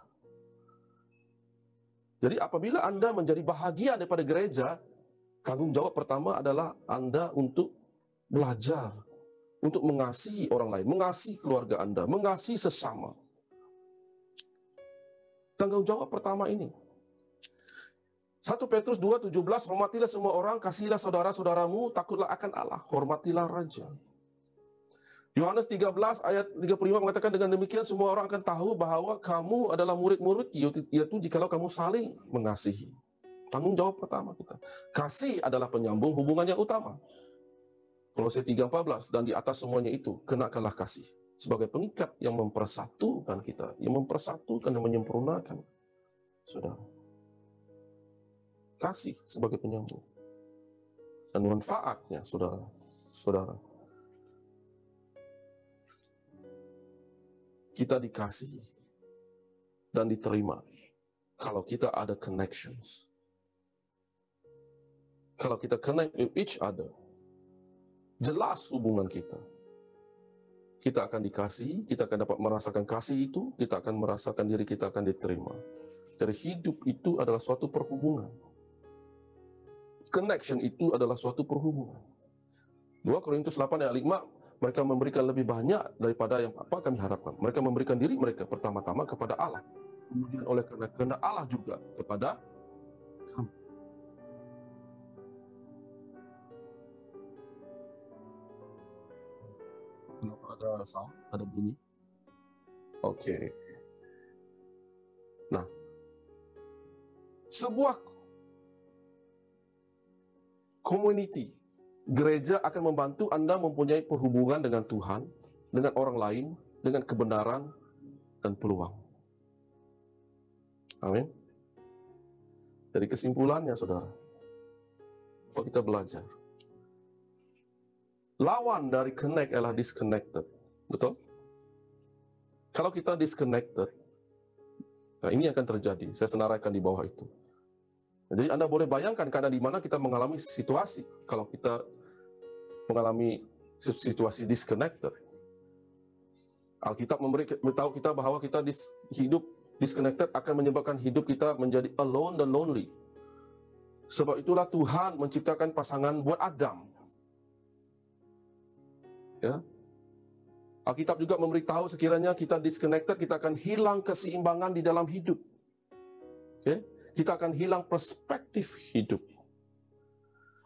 Jadi apabila Anda menjadi bahagia daripada gereja, tanggung jawab pertama adalah Anda untuk belajar, untuk mengasihi orang lain, mengasihi keluarga Anda, mengasihi sesama. Tanggung jawab pertama ini. 1 Petrus 2:17, hormatilah semua orang, kasihilah saudara-saudaramu, takutlah akan Allah, hormatilah raja. Yohanes 13 ayat 35 mengatakan, dengan demikian semua orang akan tahu bahwa kamu adalah murid-murid, yaitu jikalau kamu saling mengasihi. Tanggung jawab pertama kita. Kasih adalah penyambung hubungan yang utama. Kolose 3:14, dan di atas semuanya itu, kenakanlah kasih sebagai pengikat yang mempersatukan kita, yang mempersatukan dan menyempurnakan. Saudara. Kasih sebagai penyambung. Dan manfaatnya, saudara. Kita dikasihi dan diterima kalau kita ada connections. Kalau kita connect with each other, jelas hubungan kita. Kita akan dikasihi, kita akan dapat merasakan kasih itu, kita akan merasakan diri kita akan diterima. Jadi hidup itu adalah suatu perhubungan. Connection itu adalah suatu perhubungan. 2 Korintus 8 ayat 5, mereka memberikan lebih banyak daripada yang apa kami harapkan. Mereka memberikan diri mereka pertama-tama kepada Allah. Kemudian oleh karena Allah juga kepada kami. Kenapa ada sound? Ada bunyi? Oke. Nah, sebuah community, gereja akan membantu Anda mempunyai perhubungan dengan Tuhan, dengan orang lain, dengan kebenaran dan peluang. Amin. Dari kesimpulannya, saudara, kalau kita belajar, lawan dari connect adalah disconnected. Betul? Kalau kita disconnected, nah ini akan terjadi. Saya senaraikan di bawah itu. Jadi Anda boleh bayangkan karena di mana kita mengalami situasi. Kalau kita mengalami situasi disconnected, Alkitab memberitahu kita bahwa kita hidup disconnected akan menyebabkan hidup kita menjadi alone dan lonely. Sebab itulah Tuhan menciptakan pasangan buat Adam. Ya. Alkitab juga memberitahu sekiranya kita disconnected, kita akan hilang keseimbangan di dalam hidup. Okay? Kita akan hilang perspektif hidup.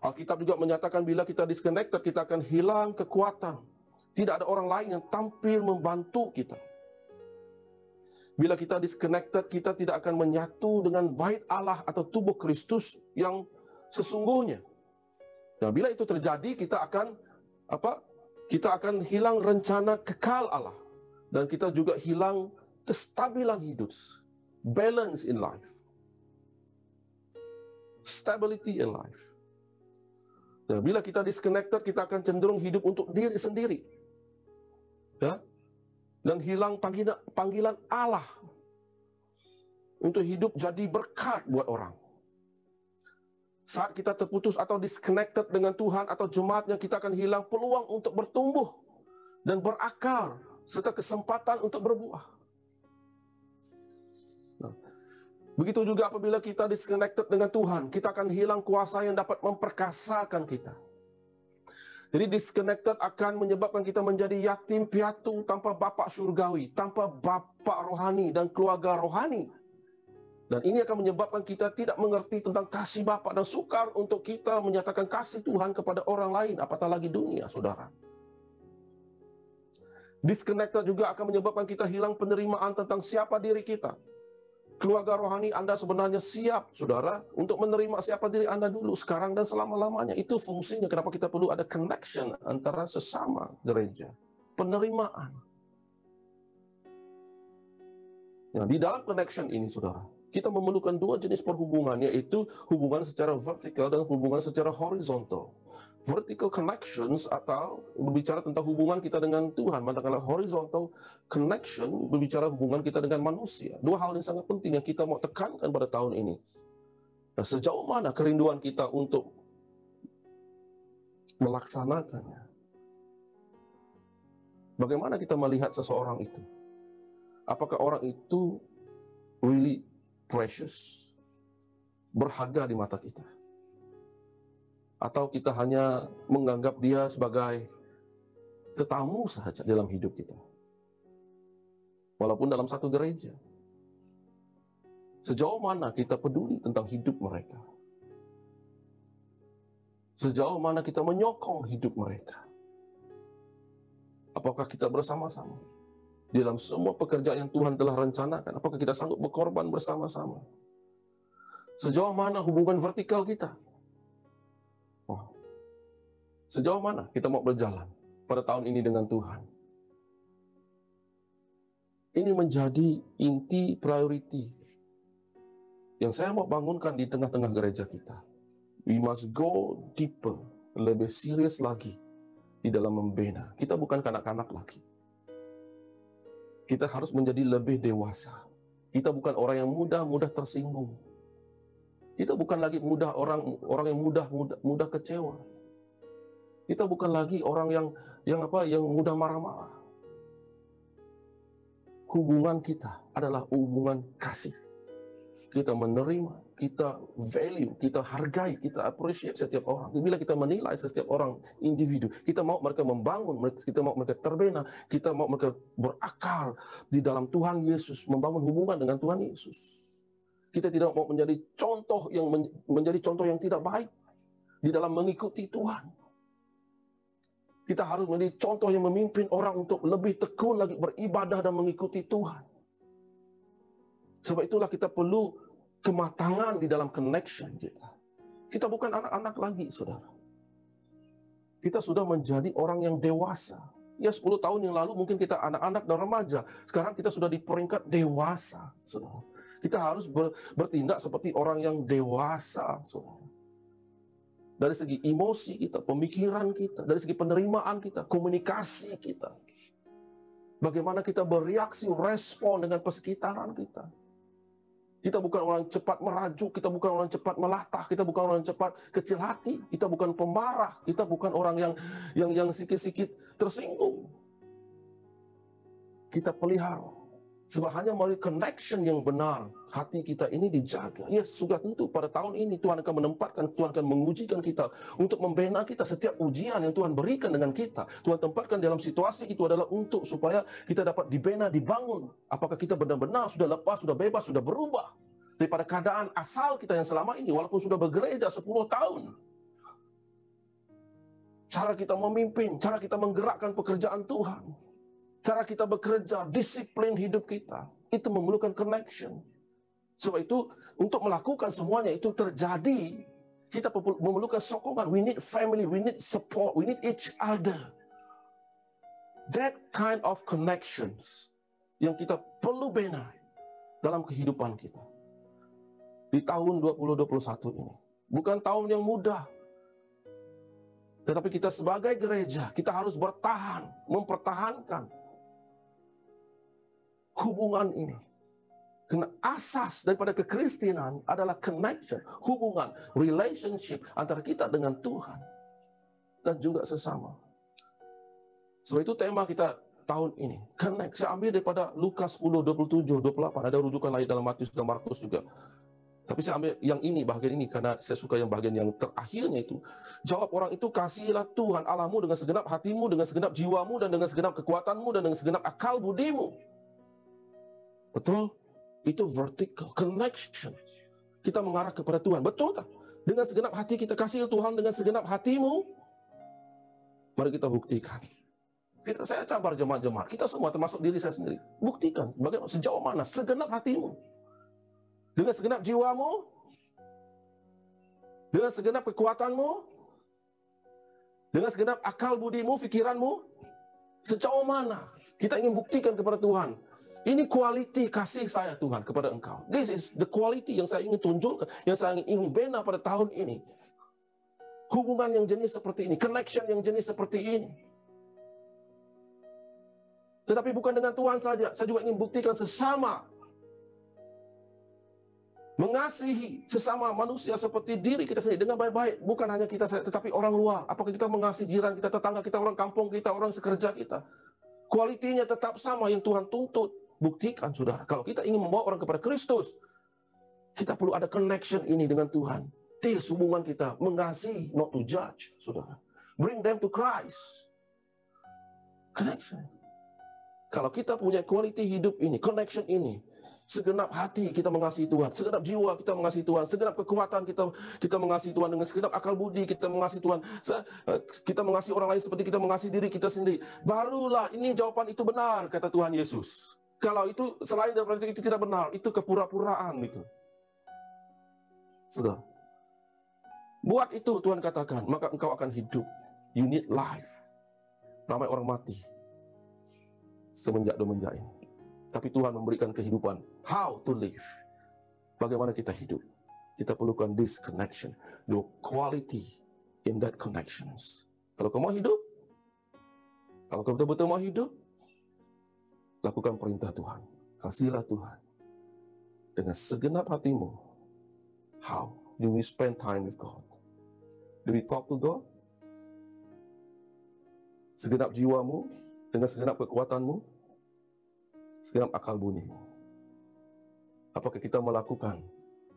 Alkitab juga menyatakan bila kita disconnected, kita akan hilang kekuatan. Tidak ada orang lain yang tampil membantu kita. Bila kita disconnected, kita tidak akan menyatu dengan bait Allah atau tubuh Kristus yang sesungguhnya. Nah, bila itu terjadi, kita akan Kita akan hilang rencana kekal Allah. Dan kita juga hilang kestabilan hidup. Balance in life. Stability in life. Dan bila kita disconnected, kita akan cenderung hidup untuk diri sendiri. Ya? Dan hilang panggilan Allah untuk hidup jadi berkat buat orang. Saat kita terputus atau disconnected dengan Tuhan atau jemaatnya, kita akan hilang peluang untuk bertumbuh dan berakar, serta kesempatan untuk berbuah. Nah, begitu juga apabila kita disconnected dengan Tuhan, kita akan hilang kuasa yang dapat memperkasakan kita. Jadi disconnected akan menyebabkan kita menjadi yatim piatu tanpa Bapa surgawi, tanpa Bapa rohani dan keluarga rohani. Dan ini akan menyebabkan kita tidak mengerti tentang kasih Bapa dan sukar untuk kita menyatakan kasih Tuhan kepada orang lain, apatah lagi dunia, saudara. Disconnected juga akan menyebabkan kita hilang penerimaan tentang siapa diri kita. Keluarga rohani Anda sebenarnya siap, saudara, untuk menerima siapa diri Anda dulu, sekarang dan selama-lamanya. Itu fungsinya kenapa kita perlu ada connection antara sesama gereja. Penerimaan. Nah, di dalam connection ini, saudara, kita memerlukan dua jenis perhubungan, yaitu hubungan secara vertikal dan hubungan secara horizontal. Vertical connections atau berbicara tentang hubungan kita dengan Tuhan, manakala horizontal connection berbicara hubungan kita dengan manusia. Dua hal yang sangat penting yang kita mau tekankan pada tahun ini. Nah, sejauh mana kerinduan kita untuk melaksanakannya? Bagaimana kita melihat seseorang itu? Apakah orang itu really precious, berharga di mata kita? Atau kita hanya menganggap dia sebagai tetamu saja dalam hidup kita? Walaupun dalam satu gereja. Sejauh mana kita peduli tentang hidup mereka? Sejauh mana kita menyokong hidup mereka? Apakah kita bersama-sama di dalam semua pekerjaan yang Tuhan telah rencanakan? Apakah kita sanggup berkorban bersama-sama? Sejauh mana hubungan vertikal kita? Sejauh mana kita mau berjalan pada tahun ini dengan Tuhan? Ini menjadi inti priority yang saya mau bangunkan di tengah-tengah gereja kita. We must go deeper, lebih serius lagi di dalam membina. Kita bukan kanak-kanak lagi. Kita harus menjadi lebih dewasa. Kita bukan orang yang mudah tersinggung. Kita bukan lagi orang yang mudah kecewa. Kita bukan lagi orang yang mudah marah-marah. Hubungan kita adalah hubungan kasih. Kita menerima, kita value, kita hargai, kita appreciate setiap orang. Bila kita menilai setiap orang individu, kita mau mereka membangun, kita mau mereka terbina, kita mau mereka berakar di dalam Tuhan Yesus, membangun hubungan dengan Tuhan Yesus. Kita tidak mau menjadi contoh yang tidak baik di dalam mengikuti Tuhan. Kita harus menjadi contoh yang memimpin orang untuk lebih tekun lagi beribadah dan mengikuti Tuhan. Sebab itulah kita perlu kematangan di dalam connection kita. Kita bukan anak-anak lagi, saudara. Kita sudah menjadi orang yang dewasa. Ya 10 tahun yang lalu mungkin kita anak-anak dan remaja. Sekarang kita sudah di peringkat dewasa, saudara. Kita harus bertindak seperti orang yang dewasa, saudara. Dari segi emosi kita, pemikiran kita, dari segi penerimaan kita, komunikasi kita. Bagaimana kita bereaksi, respon dengan persekitaran kita. Kita bukan orang cepat merajuk, kita bukan orang cepat melatah, kita bukan orang cepat kecil hati, kita bukan pemarah, kita bukan orang yang sikit-sikit tersinggung. Kita pelihara. Sebab hanya melalui connection yang benar, hati kita ini dijaga. Ya, sudah tentu pada tahun ini Tuhan akan menempatkan, Tuhan akan mengujikan kita untuk membina kita. Setiap ujian yang Tuhan berikan dengan kita, Tuhan tempatkan dalam situasi itu adalah untuk supaya kita dapat dibina, dibangun. Apakah kita benar-benar sudah lepas, sudah bebas, sudah berubah daripada keadaan asal kita yang selama ini, walaupun sudah bergereja 10 tahun. Cara kita memimpin, cara kita menggerakkan pekerjaan Tuhan, cara kita bekerja, disiplin hidup kita, itu memerlukan connection. Sebab itu, untuk melakukan semuanya itu terjadi, kita memerlukan sokongan. We need family, we need support, we need each other. That kind of connections yang kita perlu bina dalam kehidupan kita. Di tahun 2021 ini. Bukan tahun yang mudah. Tetapi kita sebagai gereja, kita harus bertahan, mempertahankan hubungan ini. Karena asas daripada kekristenan adalah connection, hubungan, relationship antara kita dengan Tuhan dan juga sesama. Sebab itu tema kita tahun ini, connect. Saya ambil daripada Lukas 10, 27, 28. Ada rujukan lain dalam Matius dan Markus juga. Tapi saya ambil yang ini, bahagian ini, karena saya suka yang bahagian yang terakhirnya itu. Jawab orang itu, kasihilah Tuhan Allahmu dengan segenap hatimu, dengan segenap jiwamu, dan dengan segenap kekuatanmu, dan dengan segenap akal budimu. Betul? Itu vertical connection. Kita mengarah kepada Tuhan. Betul tak? Dengan segenap hati kita kasih Tuhan dengan segenap hatimu. Mari kita buktikan. Saya cabar jemaat-jemaat. Kita semua termasuk diri saya sendiri. Buktikan. Bagaimana, sejauh mana segenap hatimu. Dengan segenap jiwamu. Dengan segenap kekuatanmu. Dengan segenap akal budimu, fikiranmu. Sejauh mana kita ingin buktikan kepada Tuhan. Ini quality kasih saya Tuhan kepada engkau. This is the quality yang saya ingin tunjukkan, yang saya ingin bina pada tahun ini. Hubungan yang jenis seperti ini, connection yang jenis seperti ini. Tetapi bukan dengan Tuhan saja, saya juga ingin buktikan sesama. Mengasihi sesama manusia seperti diri kita sendiri dengan baik-baik. Bukan hanya kita saja, tetapi orang luar. Apakah kita mengasihi jiran kita, tetangga kita, orang kampung kita, orang sekerja kita. Kualitinya tetap sama yang Tuhan tuntut. Buktikan, saudara. Kalau kita ingin membawa orang kepada Kristus, kita perlu ada connection ini dengan Tuhan. This hubungan kita, mengasihi, not to judge, saudara. Bring them to Christ. Connection. Kalau kita punya quality hidup ini, connection ini, Segenap hati kita mengasihi Tuhan, segenap jiwa kita mengasihi Tuhan, segenap kekuatan kita mengasihi Tuhan, dengan segenap akal budi kita mengasihi Tuhan, kita mengasihi orang lain seperti kita mengasihi diri kita sendiri. Barulah ini jawaban itu benar, kata Tuhan Yesus. Kalau itu selain daripada itu tidak benar, itu kepura-puraan itu. Sudah. Buat itu Tuhan katakan, maka engkau akan hidup. You need life. Ramai orang mati semenjak ini. Tapi Tuhan memberikan kehidupan. How to live. Bagaimana kita hidup. Kita perlukan this connection. The quality in that connections. Kalau kau mau hidup, kalau kau betul-betul mau hidup, lakukan perintah Tuhan. Kasihilah Tuhan. Dengan segenap hatimu. How do we spend time with God? Do we talk to God? Segenap jiwamu, dengan segenap kekuatanmu, segenap akal budi. Apakah kita melakukan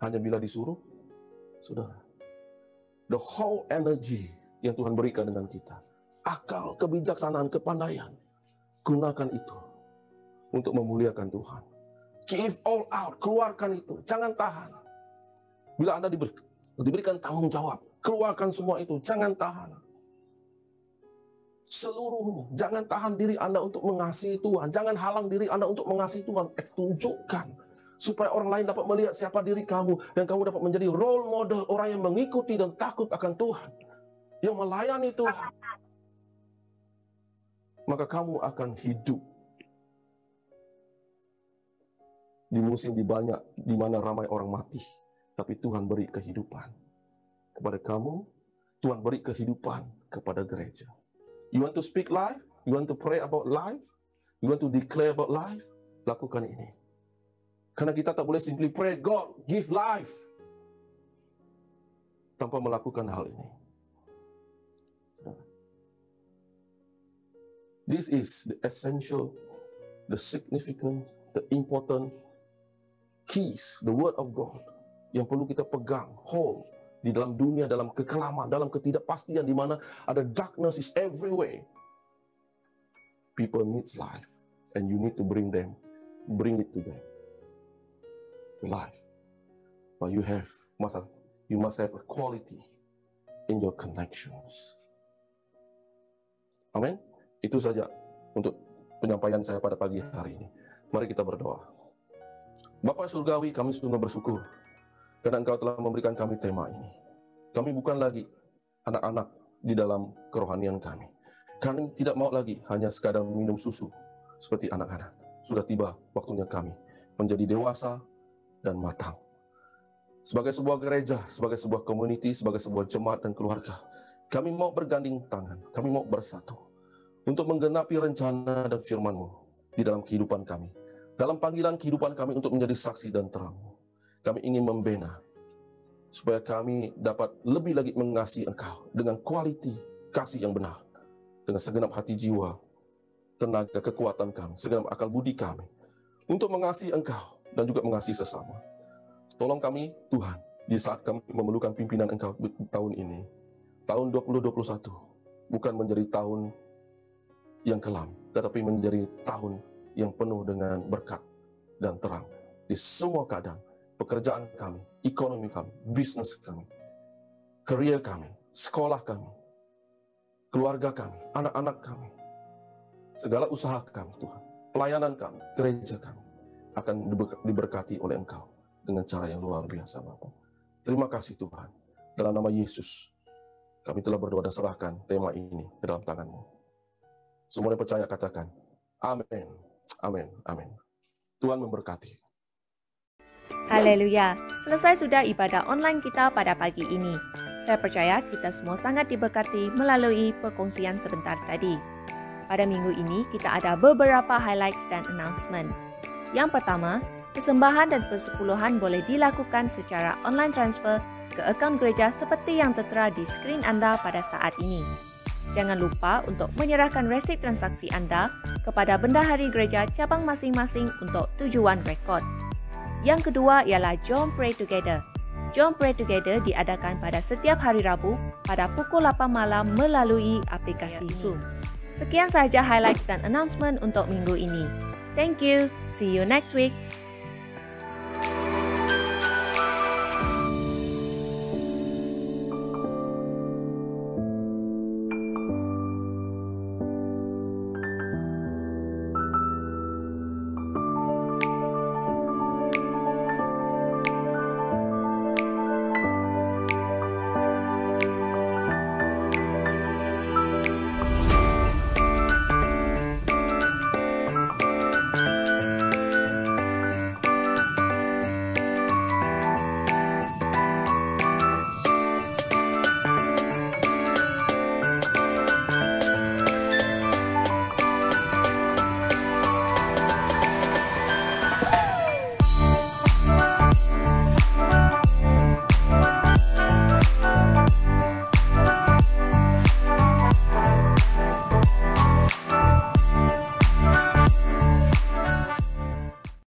hanya bila disuruh? Sudah. The whole energy yang Tuhan berikan dengan kita. Akal, kebijaksanaan, kepandaian. Gunakan itu untuk memuliakan Tuhan. Give all out. Keluarkan itu. Jangan tahan. Bila Anda diberikan tanggung jawab, keluarkan semua itu. Jangan tahan. Seluruhnya. Jangan tahan diri Anda untuk mengasihi Tuhan. Jangan halang diri Anda untuk mengasihi Tuhan. Tunjukkan. Supaya orang lain dapat melihat siapa diri kamu. Dan kamu dapat menjadi role model. Orang yang mengikuti dan takut akan Tuhan. Yang melayani Tuhan. Maka kamu akan hidup. Di musim di mana ramai orang mati. Tapi Tuhan beri kehidupan. Kepada kamu. Tuhan beri kehidupan kepada gereja. You want to speak life? You want to pray about life? You want to declare about life? Lakukan ini. Karena kita tak boleh simply pray, God, give life. Tanpa melakukan hal ini. This is the essential, the significant, the important keys, the word of God. Yang perlu kita pegang, hold. Di dalam dunia, dalam kekelaman, dalam ketidakpastian, di mana ada darkness is everywhere. People needs life. And you need to bring it to them. Life. But you must have a quality in your connections. Amin. Itu saja untuk penyampaian saya pada pagi hari ini. Mari kita berdoa. Bapa Surgawi, kami sungguh bersyukur karena Engkau telah memberikan kami tema ini. Kami bukan lagi anak-anak di dalam kerohanian kami. Kami tidak mau lagi hanya sekadar minum susu seperti anak-anak. Sudah tiba waktunya kami menjadi dewasa dan matang. Sebagai sebuah gereja, sebagai sebuah community, sebagai sebuah jemaat dan keluarga, kami mau berganding tangan, kami mau bersatu untuk menggenapi rencana dan firman-Mu di dalam kehidupan kami. Dalam panggilan kehidupan kami untuk menjadi saksi dan terang. Kami ingin membina supaya kami dapat lebih lagi mengasihi Engkau dengan kualiti kasih yang benar, dengan segenap hati jiwa, tenaga, kekuatan kami, segenap akal budi kami, untuk mengasihi Engkau dan juga mengasihi sesama. Tolong kami, Tuhan, di saat kami memerlukan pimpinan Engkau tahun ini, tahun 2021, bukan menjadi tahun yang kelam, tetapi menjadi tahun yang penuh dengan berkat dan terang di semua keadaan. Pekerjaan kami, ekonomi kami, bisnis kami, career kami, sekolah kami, keluarga kami, anak-anak kami, segala usaha kami, Tuhan, pelayanan kami, gereja kami, akan diberkati oleh Engkau dengan cara yang luar biasa, Bapa. Terima kasih Tuhan. Dalam nama Yesus, kami telah berdoa dan serahkan tema ini ke dalam tangan-Mu. Semua yang percaya katakan, amin, amin, amin. Tuhan memberkati. Haleluya, selesai sudah ibadah online kita pada pagi ini. Saya percaya kita semua sangat diberkati melalui perkongsian sebentar tadi. Pada minggu ini kita ada beberapa highlights dan announcement. Yang pertama, persembahan dan persepuluhan boleh dilakukan secara online transfer ke akaun gereja seperti yang tertera di skrin Anda pada saat ini. Jangan lupa untuk menyerahkan resip transaksi Anda kepada bendahari gereja cabang masing-masing untuk tujuan rekod. Yang kedua ialah Jom Pray Together. Jom Pray Together diadakan pada setiap hari Rabu pada pukul 8 malam melalui aplikasi Zoom. Sekian sahaja highlights dan announcement untuk minggu ini. Thank you. See you next week.